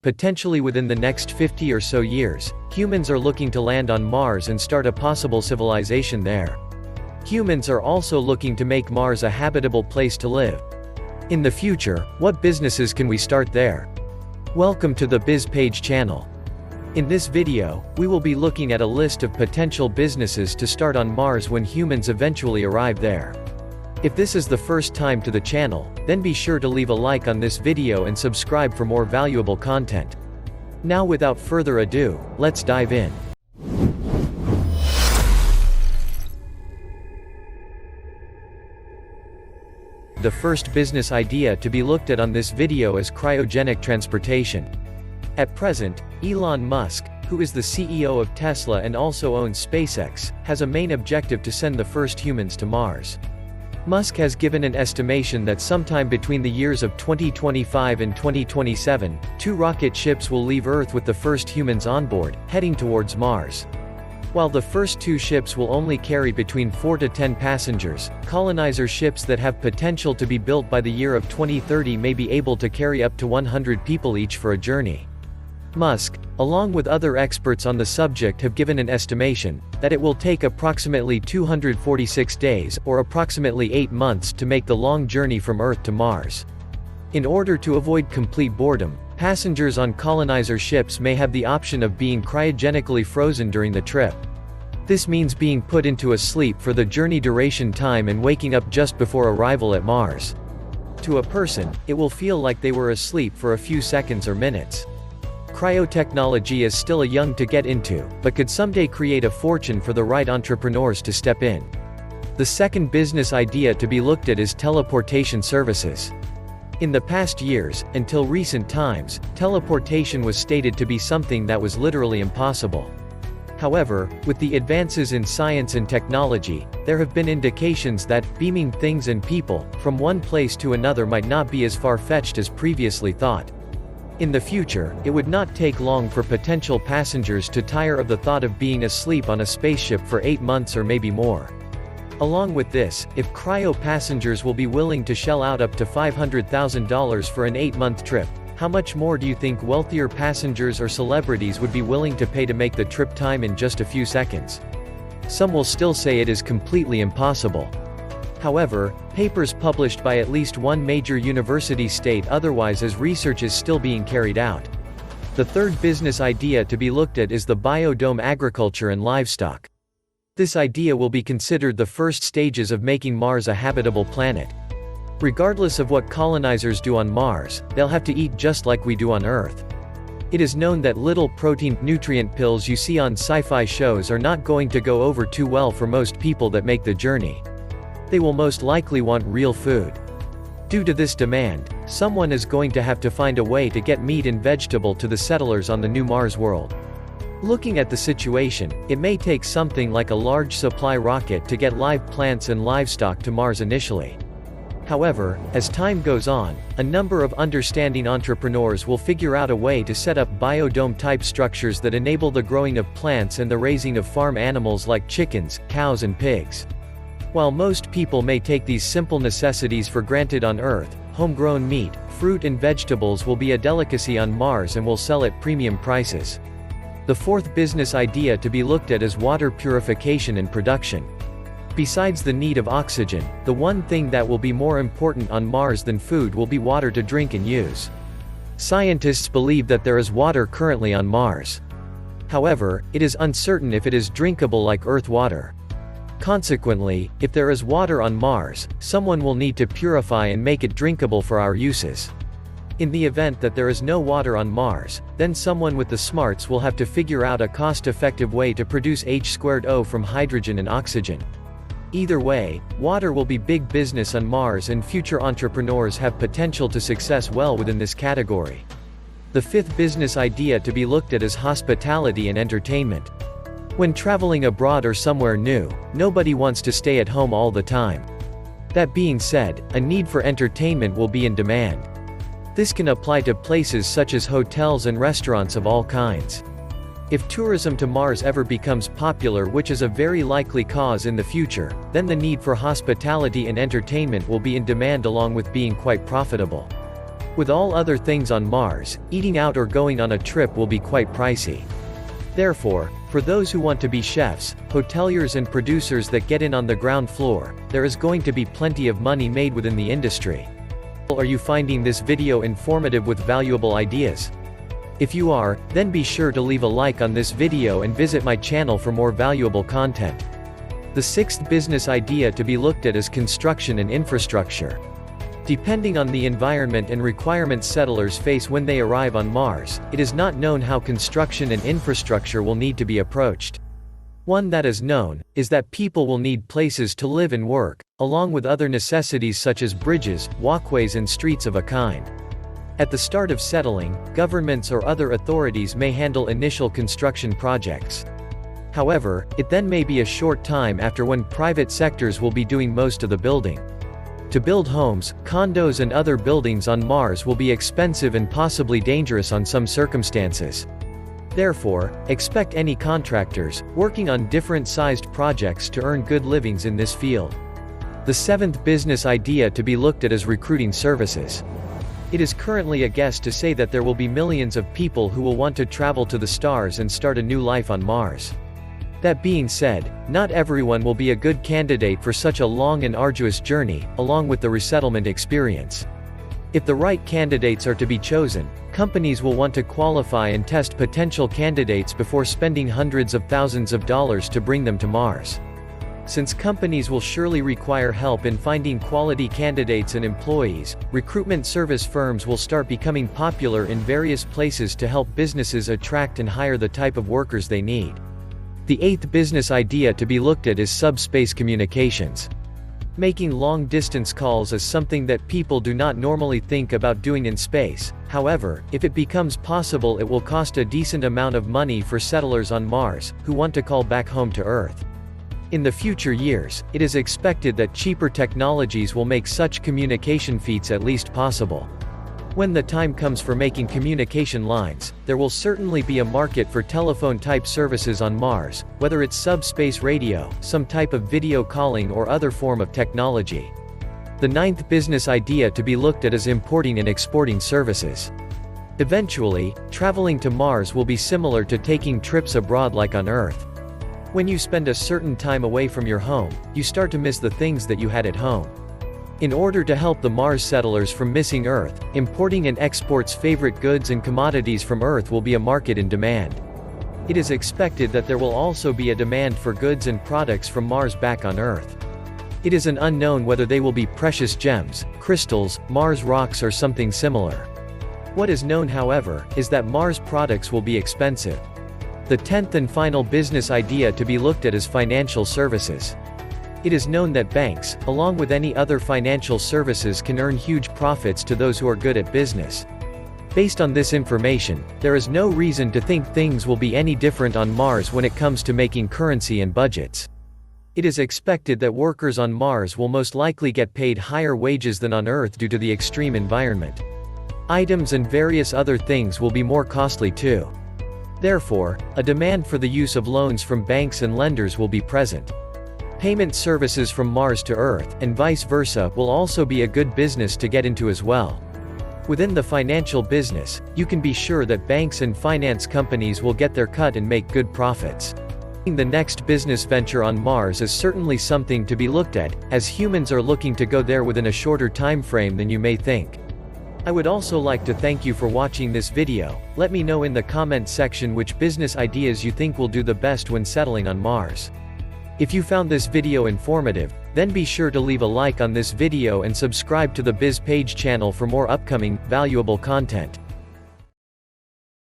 potentially within the next 50 or so years, humans are looking to land on Mars and start a possible civilization there. Humans are also looking to make Mars a habitable place to live. In the future, what businesses can we start there? Welcome to the TheBizPage channel. In this video, we will be looking at a list of potential businesses to start on Mars when humans eventually arrive there. If this is the first time to the channel, then be sure to leave a like on this video and subscribe for more valuable content. Now without further ado, let's dive in. The first business idea to be looked at on this video is cryogenic transportation. At present, Elon Musk, who is the CEO of Tesla and also owns SpaceX, has a main objective to send the first humans to Mars. Musk has given an estimation that sometime between the years of 2025 and 2027, 2 rocket ships will leave Earth with the first humans on board, heading towards Mars. While the first 2 ships will only carry between 4 to 10 passengers, colonizer ships that have potential to be built by the year of 2030 may be able to carry up to 100 people each for a journey. Musk, along with other experts on the subject, have given an estimation that it will take approximately 246 days, or approximately 8 months, to make the long journey from Earth to Mars. In order to avoid complete boredom, passengers on colonizer ships may have the option of being cryogenically frozen during the trip. This means being put into a sleep for the journey duration time and waking up just before arrival at Mars. To a person, it will feel like they were asleep for a few seconds or minutes. Cryotechnology is still young to get into, but could someday create a fortune for the right entrepreneurs to step in. The second business idea to be looked at is teleportation services. In the past years, until recent times, teleportation was stated to be something that was literally impossible. However, with the advances in science and technology, there have been indications that beaming things and people from one place to another might not be as far-fetched as previously thought. In the future, it would not take long for potential passengers to tire of the thought of being asleep on a spaceship for 8 months or maybe more. Along with this, if cryo passengers will be willing to shell out up to $500,000 for an 8-month trip, how much more do you think wealthier passengers or celebrities would be willing to pay to make the trip time in just a few seconds? Some will still say it is completely impossible. However, papers published by at least one major university state otherwise, as research is still being carried out. The third business idea to be looked at is the biodome agriculture and livestock. This idea will be considered the first stages of making Mars a habitable planet. Regardless of what colonizers do on Mars, they'll have to eat just like we do on Earth. It is known that little protein nutrient pills you see on sci-fi shows are not going to go over too well for most people that make the journey. They will most likely want real food. Due to this demand, someone is going to have to find a way to get meat and vegetable to the settlers on the new Mars world. Looking at the situation, it may take something like a large supply rocket to get live plants and livestock to Mars initially. However, as time goes on, a number of understanding entrepreneurs will figure out a way to set up biodome-type structures that enable the growing of plants and the raising of farm animals like chickens, cows and pigs. While most people may take these simple necessities for granted on Earth, homegrown meat, fruit and vegetables will be a delicacy on Mars and will sell at premium prices. The fourth business idea to be looked at is water purification and production. Besides the need of oxygen, the one thing that will be more important on Mars than food will be water to drink and use. Scientists believe that there is water currently on Mars. However, it is uncertain if it is drinkable like Earth water. Consequently, if there is water on Mars, someone will need to purify and make it drinkable for our uses. In the event that there is no water on Mars, then someone with the smarts will have to figure out a cost-effective way to produce H2O from hydrogen and oxygen. Either way, water will be big business on Mars, and future entrepreneurs have potential to success well within this category. The fifth business idea to be looked at is hospitality and entertainment. When traveling abroad or somewhere new, nobody wants to stay at home all the time. That being said, a need for entertainment will be in demand. This can apply to places such as hotels and restaurants of all kinds. If tourism to Mars ever becomes popular, which is a very likely cause in the future, then the need for hospitality and entertainment will be in demand, along with being quite profitable. With all other things on Mars, eating out or going on a trip will be quite pricey. Therefore, for those who want to be chefs, hoteliers and producers that get in on the ground floor, there is going to be plenty of money made within the industry. Are you finding this video informative with valuable ideas? If you are, then be sure to leave a like on this video and visit my channel for more valuable content. The sixth business idea to be looked at is construction and infrastructure. Depending on the environment and requirements settlers face when they arrive on Mars, it is not known how construction and infrastructure will need to be approached. One that is known, is that people will need places to live and work, along with other necessities such as bridges, walkways and streets of a kind. At the start of settling, governments or other authorities may handle initial construction projects. However, it then may be a short time after when private sectors will be doing most of the building. To build homes, condos and other buildings on Mars will be expensive and possibly dangerous on some circumstances. Therefore, expect any contractors, working on different sized projects to earn good livings in this field. The seventh business idea to be looked at is recruiting services. It is currently a guess to say that there will be millions of people who will want to travel to the stars and start a new life on Mars. That being said, not everyone will be a good candidate for such a long and arduous journey, along with the resettlement experience. If the right candidates are to be chosen, companies will want to qualify and test potential candidates before spending hundreds of thousands of dollars to bring them to Mars. Since companies will surely require help in finding quality candidates and employees, recruitment service firms will start becoming popular in various places to help businesses attract and hire the type of workers they need. The eighth business idea to be looked at is subspace communications. Making long-distance calls is something that people do not normally think about doing in space. However, if it becomes possible, it will cost a decent amount of money for settlers on Mars, who want to call back home to Earth. In the future years, it is expected that cheaper technologies will make such communication feats at least possible. When the time comes for making communication lines, there will certainly be a market for telephone-type services on Mars, whether it's subspace radio, some type of video calling or other form of technology. The ninth business idea to be looked at is importing and exporting services. Eventually, traveling to Mars will be similar to taking trips abroad like on Earth. When you spend a certain time away from your home, you start to miss the things that you had at home. In order to help the Mars settlers from missing Earth, importing and exports favorite goods and commodities from Earth will be a market in demand. It is expected that there will also be a demand for goods and products from Mars back on Earth. It is an unknown whether they will be precious gems, crystals, Mars rocks or something similar. What is known, however, is that Mars products will be expensive. The 10th and final business idea to be looked at is financial services. It is known that banks, along with any other financial services, can earn huge profits to those who are good at business. Based on this information, there is no reason to think things will be any different on Mars when it comes to making currency and budgets. It is expected that workers on Mars will most likely get paid higher wages than on Earth due to the extreme environment. Items and various other things will be more costly too. Therefore, a demand for the use of loans from banks and lenders will be present. Payment services from Mars to Earth, and vice versa, will also be a good business to get into as well. Within the financial business, you can be sure that banks and finance companies will get their cut and make good profits. The next business venture on Mars is certainly something to be looked at, as humans are looking to go there within a shorter time frame than you may think. I would also like to thank you for watching this video. Let me know in the comment section which business ideas you think will do the best when settling on Mars. If you found this video informative, then be sure to leave a like on this video and subscribe to the BizPage channel for more upcoming, valuable content.